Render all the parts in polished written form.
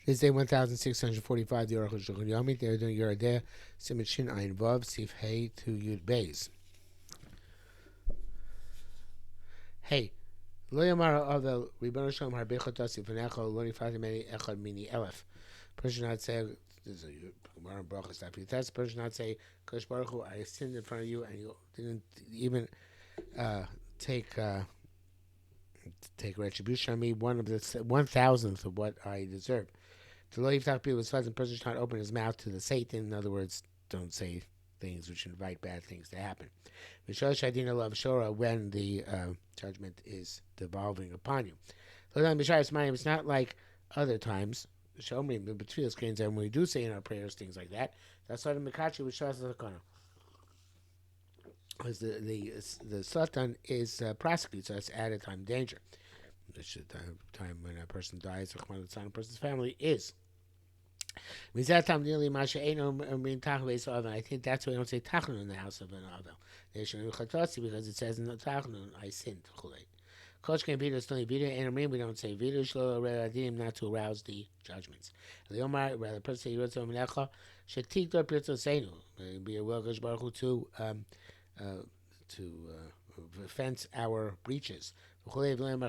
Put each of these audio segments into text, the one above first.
This day 1645, the Arukh HaShulchan Yomi, they're doing Yerideh, Simon Shin Ayin Vav, Sif Hey to Yud Beis. Hey, Lo Yamar Avel, Ribbon Shalom Harbecha Tasi V'necho, Lo Nifati Meni Echad Mini Elef. Person not say, this is a Gemara and Bracha stuff. That's person not say, Kosh Baruch Hu, I sinned in front of you, and you didn't even take retribution on me, 1,000th of what I deserve. To lo yiftach pi was and person should not open his mouth to the Satan. In other words, don't say things which invite bad things to happen. When the judgment is devolving upon you. It's not like other times. Between screens, and we do say in our prayers things like that. That's why the Mikachi which shows the corner. Because the Satan is prosecuted, so it's added time danger. The time when a person dies, or one of the person's family is. I think that's why we don't say Tachnun in the house of an Avel. Because it says in the Tachnun, I sinned. We don't say Vidu not to arouse the judgments. Rather, the person should teach their be a Welgash Baruch to fence our breaches. Therefore, even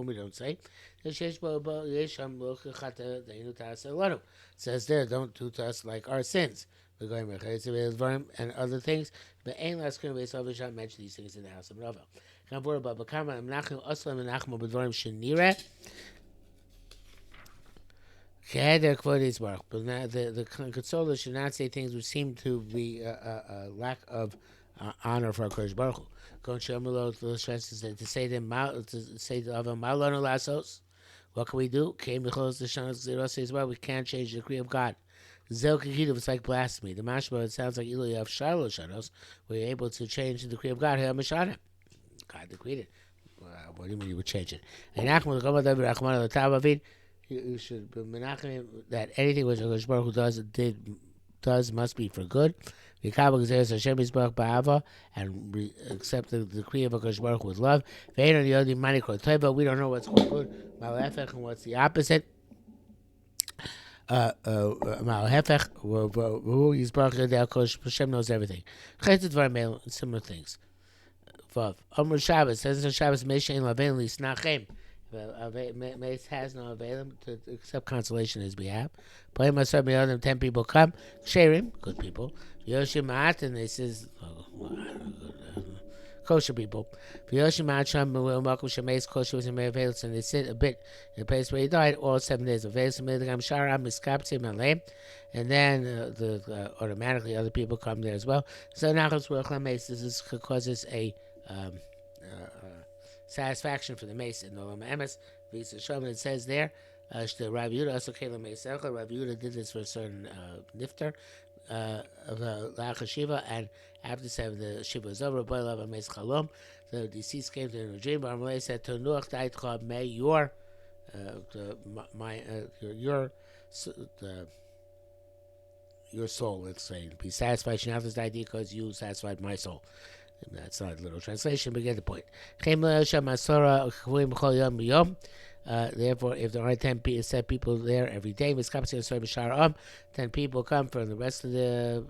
we don't say. It says there, don't do to us like our sins. We're going and other things, but ain't less going to mention these things in the house of Rava. But the consoler should not say things which seem to be a lack of honor for HaKadosh Baruch Hu. To say to Avon Malonu Lasos, what can we do? We can't change the decree of God. It's like blasphemy. The mashma, it sounds like Ilu of Shiloh Shadows, where you're able to change the decree of God. God decreed it. What do you mean you would change it? You should be menachem that anything which HaKadosh Baruch Hu does must be for good. And accept the decree of HaKadosh Baruch Hu with love. We don't know what's called good, and what's the opposite. Hashem knows everything. Similar things. Omer Shabbos says in Shabbos, Mace has no available to accept consolation on his behalf. 10 people come, Sherim, good people. Yoshimat, and they says, kosher people. Yoshimat Sham Makum Shemes kosher was in Availus, and they sit a bit in the place where he died all 7 days of Availus. And then automatically other people come there as well. So Nachos Ruach this causes a satisfaction for the mace in Olam Emes. It says there, Rav Yehuda did this for a certain nifter of Lach Shiva, and after the Shiva was over, the deceased came to him in a dream. Barmalei said, may your soul, let's say, be satisfied. Shnaf's idea because you satisfied my soul. That's not a little translation, but get the point. Therefore, if there are 10 people there every day, 10 people come from the rest of the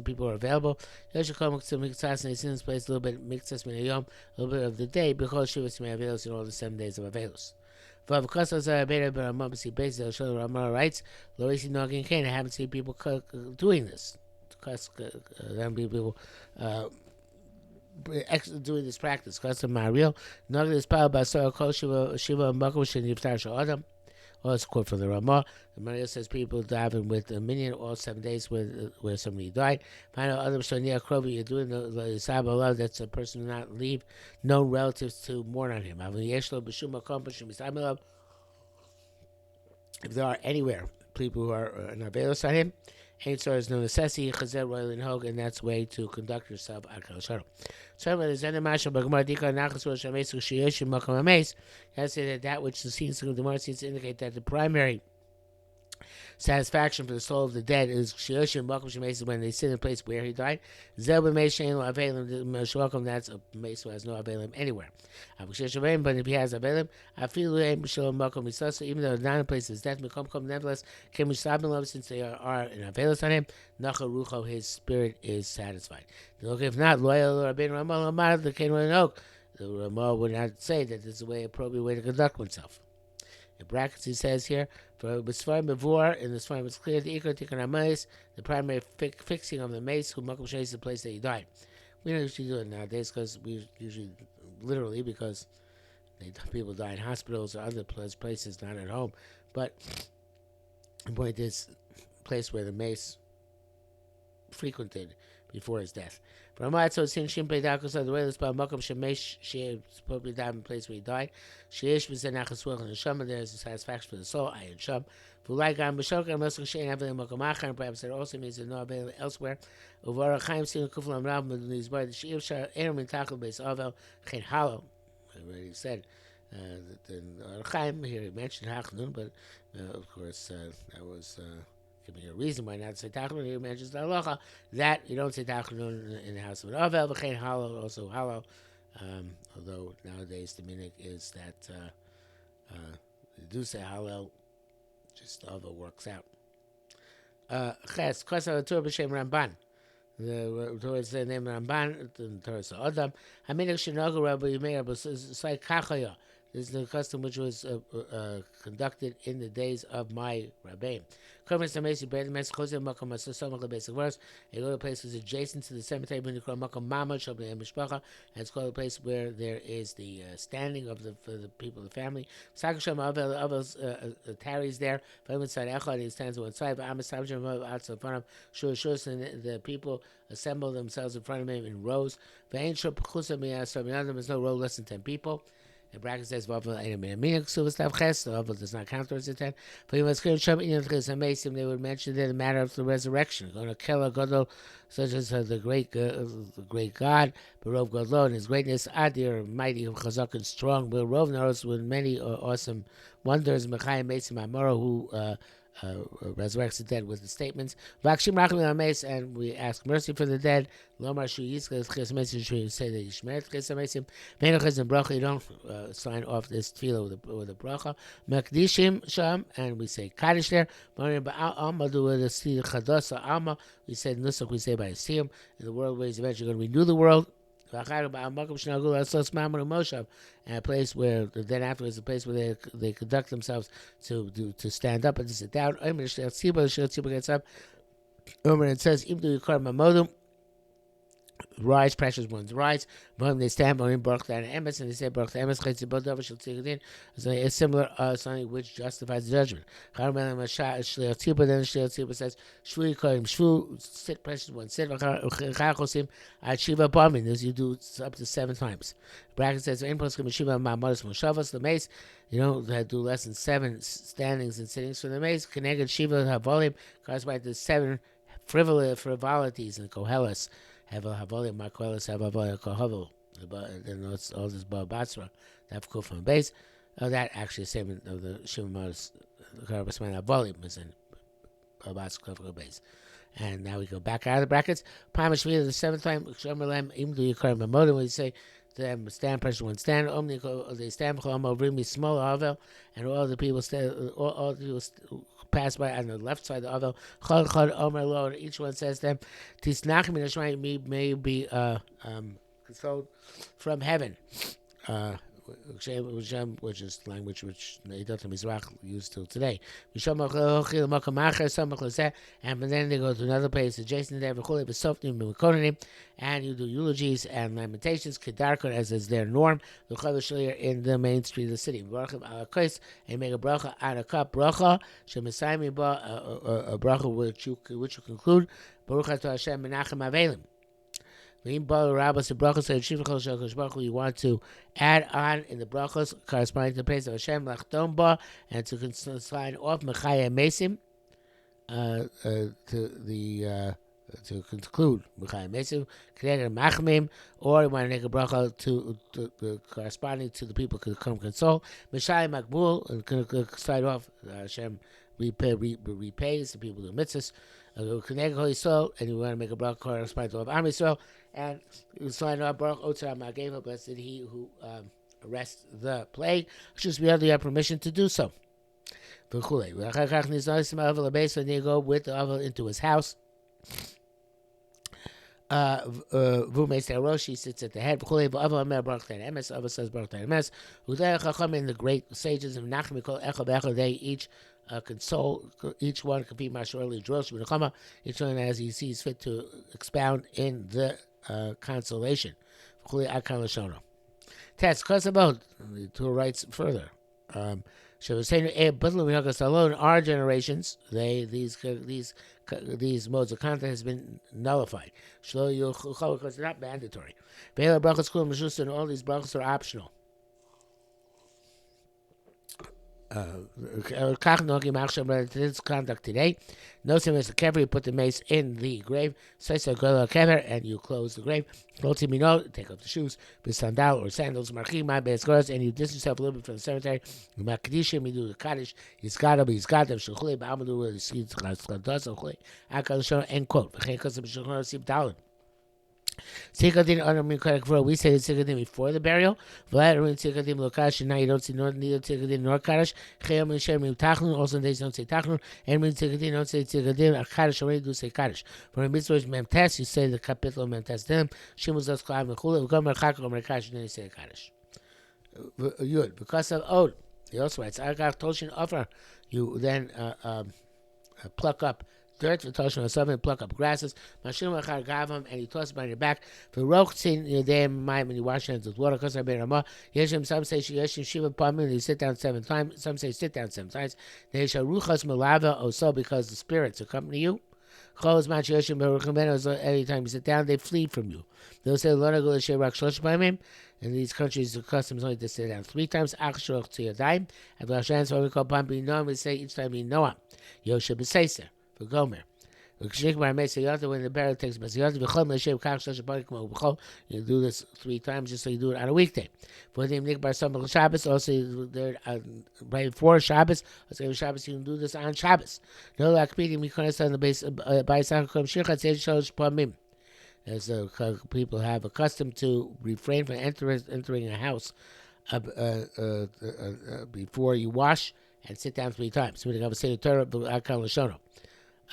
people are available. Place a little bit of the day because she was available in all the 7 days of availus. Writes, I haven't seen people doing this. People doing this practice. Mario, this power by Shiva Adam. Well, it's a quote from the Ramah. The Mario says people diving with a minion all 7 days where somebody died. Find out other Sonia Krovi, you're doing the Saba love, that's a person who not leave known relatives to mourn on him. If there are anywhere people who are an availus on him, there is no necessity, and that's the way to conduct yourself. That's say that which the scenes of the Gemara seems to indicate that the primary Satisfaction for the soul of the dead is Shioshim Makom Shemesa when they sit in the place where he died. Zel b'meishein lo avelim Meshwakom, that's a meis who has no avelim anywhere. But if he has avelim, afilu ein b'shalom Makom Misasa, even though not in place is death, Mekom Kom, nevertheless, Kem Misabim Love, since they are in avelis on him, Nacha Rucho, his spirit is satisfied. If not, loyal Rabbeinu Ramah Lamar, the Ken Oak, the Ramah would not say that this is a appropriate way to conduct oneself. In brackets, he says here, for B'sfarim B'vor, in the Sfarim it's clear, the Ikar Tikkun HaMeis, the primary fixing of the mace, who Makom Shei is the place that he died. We don't usually do it nowadays because we usually, literally, because people die in hospitals or other places, not at home. But the point is, place where the mace frequented before his death. From Amat, so it's in Shim Pedakos of the way, let's buy Makom Shemesh, she probably died in the place where he died. Sheish was in Achaswell and Shama, there is a satisfaction for the soul, I and Sham. Fulai Gam Bashok, and Mosque Shein Avalin Makom Achar, and perhaps that also means that no avail elsewhere. Over Chaim Sin Kuflam Rab, with these words, Sheev Shar, Eram in Tachel Base Avel, Chen Halo. I already said that in Chaim, here he mentioned Hachnun, but of course, that was. Give me a reason why not to say Tachanun. He mentions the halacha that you don't say Tachanun in the house of an Avel, v'chein Halo, also Halo. Although nowadays the minhag is that you do say Halo, just Avel works out. Ches, Kosar Torah b'shem Ramban. The Torah is the name Ramban, the Torah is Adam. Haminag Shinogu Rabbi Ymeir, it's like Kachaya. This is the custom which was conducted in the days of my Rabbein. A little place is adjacent to the cemetery, and it's called a place where there is the standing of the people of the family. Tarries there. He stands on one side. The people assemble themselves in front of him in rows. There's no row less than 10 people. The bracket says Vavel does not count towards the 10. They would mention there the matter of the resurrection. Going to Kela Godol, such as the great God, Barov Godlo, and his greatness, Adir, mighty, Chazak, and strong, Barov Naros, with many awesome wonders, Mechayim Mesim Amora, who resurrects the dead with the statements. And we ask mercy for the dead. Lomar Shu Yizka say that Yishmeret Chesamesim. Menachas and Bracha, you don't sign off this tefillah with a bracha. Mekdishim Sham, and we say Kaddish there. Alma do with a Chadasa Alma. We say Nusach, we say by a Siyam. In the world where he's eventually going to renew the world. And a place where then afterwards, a place where they conduct themselves to stand up and to sit down. Gets up. It says, rise, precious ones rise. They stand by Baruch and Emes, and they say Baruch Emes. It's similar something which justifies the judgment. Then the Shliach says, Shvu Yikorim, Shvu, sit, precious ones, sit. As you do up to 7 times. Bracket says, the mace. You don't do less than 7 standings and sittings for the mace. Keneged Shiva Havolim corresponds to 7 frivolities and kohelas. Have a havolim, markolis, have a havolim, kohavel. Then all this batsra, that kuf from base. That actually, same of the Shimon Karabasman havolim is in batsra base. And now we go back out of the brackets. Pamashmida, the 7th time, Shomerlem, Imdu Yikarim Mamodim, we say to them, stand, pressure one, stand. They stand, bring me small havel, and all the people stand, all the people pass by on the left side of the Chod Chod Omer Lo, and each one says to them, Tisnachim in Hashem, may you be consoled from heaven. Which is language which Eidat Mizrach used till today. And then they go to another place adjacent to there, and you do eulogies and lamentations, Kedarkon, as is their norm, in the main street of the city. And make a bracha on a cup, bracha, a bracha which you conclude, Baruch Atah Hashem Menachem Avelim. You want to add on in the brachos corresponding to the praise of Hashem lachtom ba, and to sign off mechaya mesim to conclude mechaya mesim connected machmim, or you want to make a bracha to corresponding to the people who come console meshayim makbul, and start off Hashem repays the people who do mitzvahs. Connect Holy Soul, and you want to make a bracha corresponding of Am Yisrael, and you sign up Baruch Otzar Mageva, blessed he who arrests the plague. Just we have information to do so. Then you go with the Avel into his house. She sits at the head. Ava says Baruch Emes. The great sages of Nachem, they each console, each one can be Mashuali Drosh, each one as he sees fit to expound in the consolation. Test Kosabot, the two writes further. Alone, our generations, these modes of content has been nullified. Because they're not mandatory. And all these brachas are optional. This conduct today. No same as the kever, you put the mace in the grave. And you close the grave. Take off the shoes, with sandal or sandals, and you distance yourself a little bit from the cemetery. You do the kaddish. He's got them. End quote. We say the before the burial. Now you don't see neither nor kaddish. Also they don't say tachnun. And don't say kaddish. Already do say kaddish. For a mitzvah memtes, you say the capital memtes them. Shimuz das klam mechule. V'gam merchak or merkash. Then you say kaddish. Yud, because of od. He also writes, Toshin offer. You then pluck up dirt, and pluck up grasses, and you toss it behind your back. For rochtzin when you wash your hands with water, because I've been Ramah. Some say Shiva Pamim, you sit down 7 times. Some say sit down 7 times. They shall ruchas melava also because the spirits accompany you. Every time you sit down, they flee from you. They'll say in these countries, the custom is only to sit down 3 times. At Lashan's what we call Pampi Noam, we say each time we Noam. Yosha B'Seiser. For Gomer. When the burial takes place, you do this 3 times just so you do it on a weekday. For the Shabbos, also right before Shabbos, you can do this on Shabbos. No lakpidim mikonas on the base by Shirchat. As people have accustomed to refrain from entering a house before you wash and sit down 3 times. We have say the Torah Akal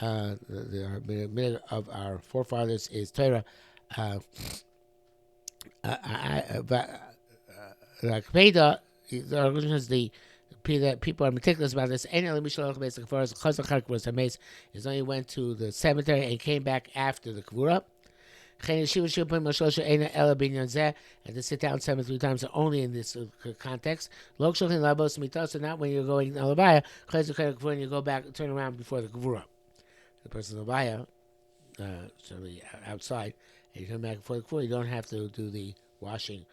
the minute of our forefathers is Torah. The religion is the people are meticulous about this. Is only went to the cemetery and came back after the Kavura. And to sit down 73 times only in this context. So not when you're going to Alabaya, when you go back, turn around before the Kavura. The person in the Alabaya, certainly outside, and you come back before the Kavura, you don't have to do the washing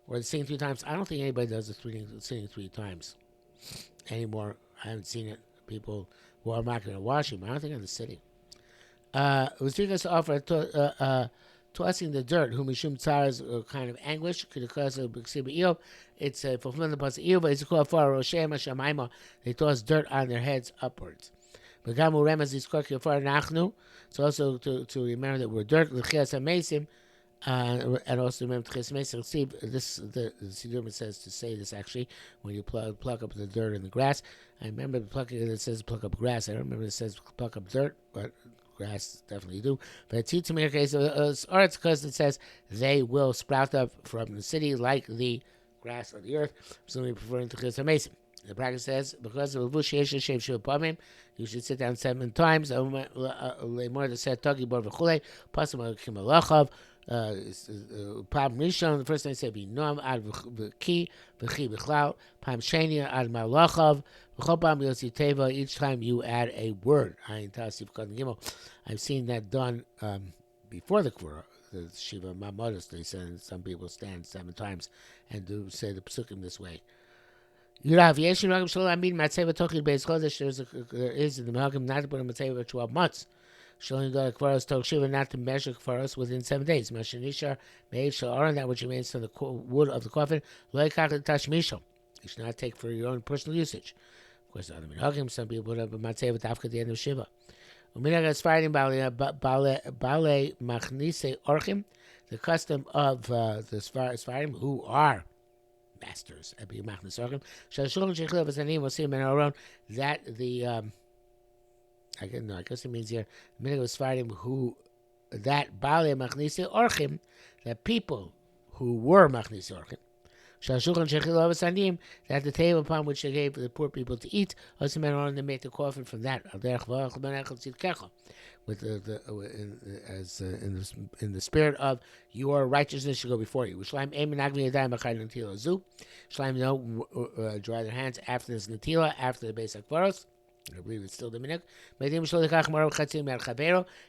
or the sitting 3 times. I don't think anybody does the sitting 3 times anymore. I haven't seen it. People who are not going to wash him. I don't think I'm the sitting. It was because to offer tossing the dirt, whom Mishum Tsar is a kind of anguish, because of Eob. It's a fulfillment of the Pasuk Eob, but it's called for Roshem Shamaima. They toss dirt on their heads upwards. But Gamu Remaz is called for Nachnu. It's also to remember that we're dirt, L'chias HaMesim, and also remember L'chias HaMesim. See, the Siddur says to say this actually when you pluck up the dirt and the grass. I remember plucking it says pluck up grass. I don't remember it says pluck up dirt, but grass definitely do. But it's because it says they will sprout up from the city like the grass of the earth. So we referring to L'chias HaMesim. The practice says, because of Levush you should sit down 7 times. The first time I say, be Noam ad v'ki, v'chi v'chlau, pam shenia ad malachav, v'chol pam yosi teva, each time you add a word. I've seen that done before the Kvura, the Shiva Mamodos, they said, some people stand 7 times and do say the psukim this way. There is in the Malcolm not to put a Matzeva for 12 months. Kvaros told Shiva not to measure Kvaros within 7 days. Mashanishar made Shalaron, that which remains from the wood of the coffin. You should not take for your own personal usage. course, other minhagim. Some people put up a matzeh with afka at the end of Shiva. Uminag Sfarim bale machnise orchim, the custom of the Sfarim who are masters at being machnis orchim. Shashulchan shechil v'zanim will see in our own that the I guess it means here Uminag Sfarim who that bale machnise orchim, that people who were machnise orchim. Shashulchan shechil v'zanim, that the table upon which they gave the poor people to eat, also men on to make the coffin from that. With in the spirit of your righteousness should go before you. Shleim dry their hands after this natila, after the basic akvaros. I believe it's still the minhag.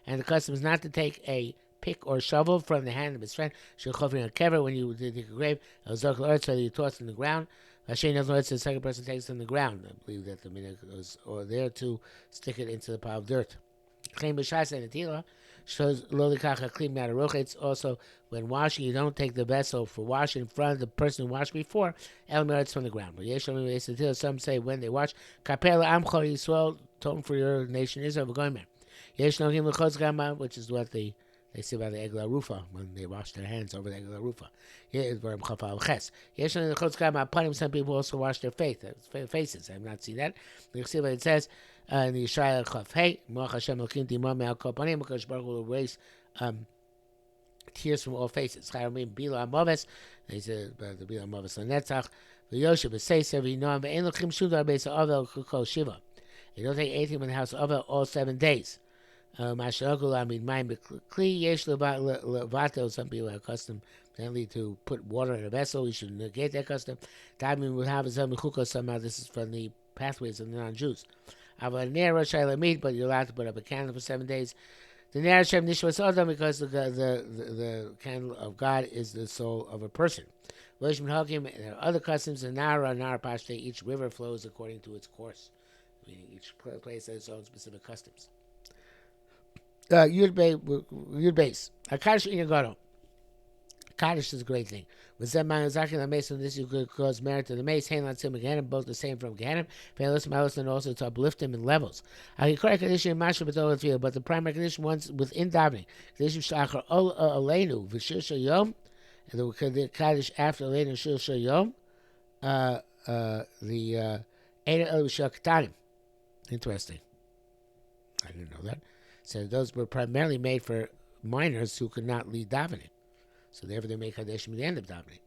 And the custom is not to take a pick or shovel from the hand of his friend. When you dig a grave, so you toss it in the ground. The second person takes it in the ground. I believe that the minhag is or there to stick it into the pile of dirt. Shows it's also when washing, you don't take the vessel for washing in front of the person who washed before. It's from the ground. But some say when they wash, tone for your nation Israel, which is what they say by the Egla Rufa when they wash their hands over the Egla Rufa. Some people also wash their faces. I have not seen that. It says in the Yishaya Chaf Hey, because Baruch will erase tears from all faces. They said the Bila Moves on Netzach. The Yoshe B'Seiser V'Noam Ve'en L'Chim Shum Dar Beis Ha'Avel Kol Shiva. They don't take anything in the house of Avel all 7 days. Some people are accustomed apparently to put water in a vessel. We should negate that custom. Somehow this is from the pathways of the non-Jews. But you're allowed to put up a candle for 7 days. The Ner Hashem Nishmas Adam, because the candle of God is the soul of a person. There are other customs in Nara Pashte. Each river flows according to its course, meaning each place has its own specific customs. Yud base. Kaddish inagado. Kaddish is a great thing. With Zebman Zakin the Mason, this you could cause merit to the mace. Hainlan Sim Gehanim, both the same from Gehanim. Paylos Malos, and also to uplift him in levels. I correct condition in Masha Batola field, but the primary condition once within davening. Condition Shachar Aleinu V'Shir Shayom, and the Kaddish after Aleinu Shir Shayom. The Eina El Shaktanim. Interesting. I didn't know that. So those were primarily made for minors who could not lead davening. So therefore they make Kaddish at the end of davening.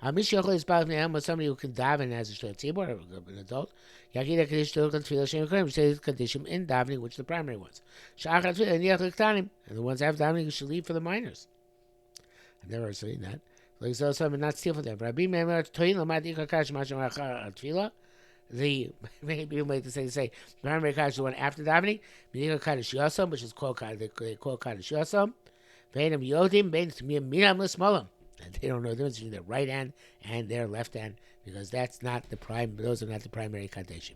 Somebody who can daven as a short tzibor, an adult, say Kaddish in davening, which are the primary ones. And the ones after davening you should leave for the minors. I've never seen that. Like so, some not steal from them. The many people make the say primary Kaddish is the one after davening. Kaddish Yosam, which is called Kaddish Yosam. And they don't know the difference between their right hand and their left hand, because that's not the those are not the primary Kaddish.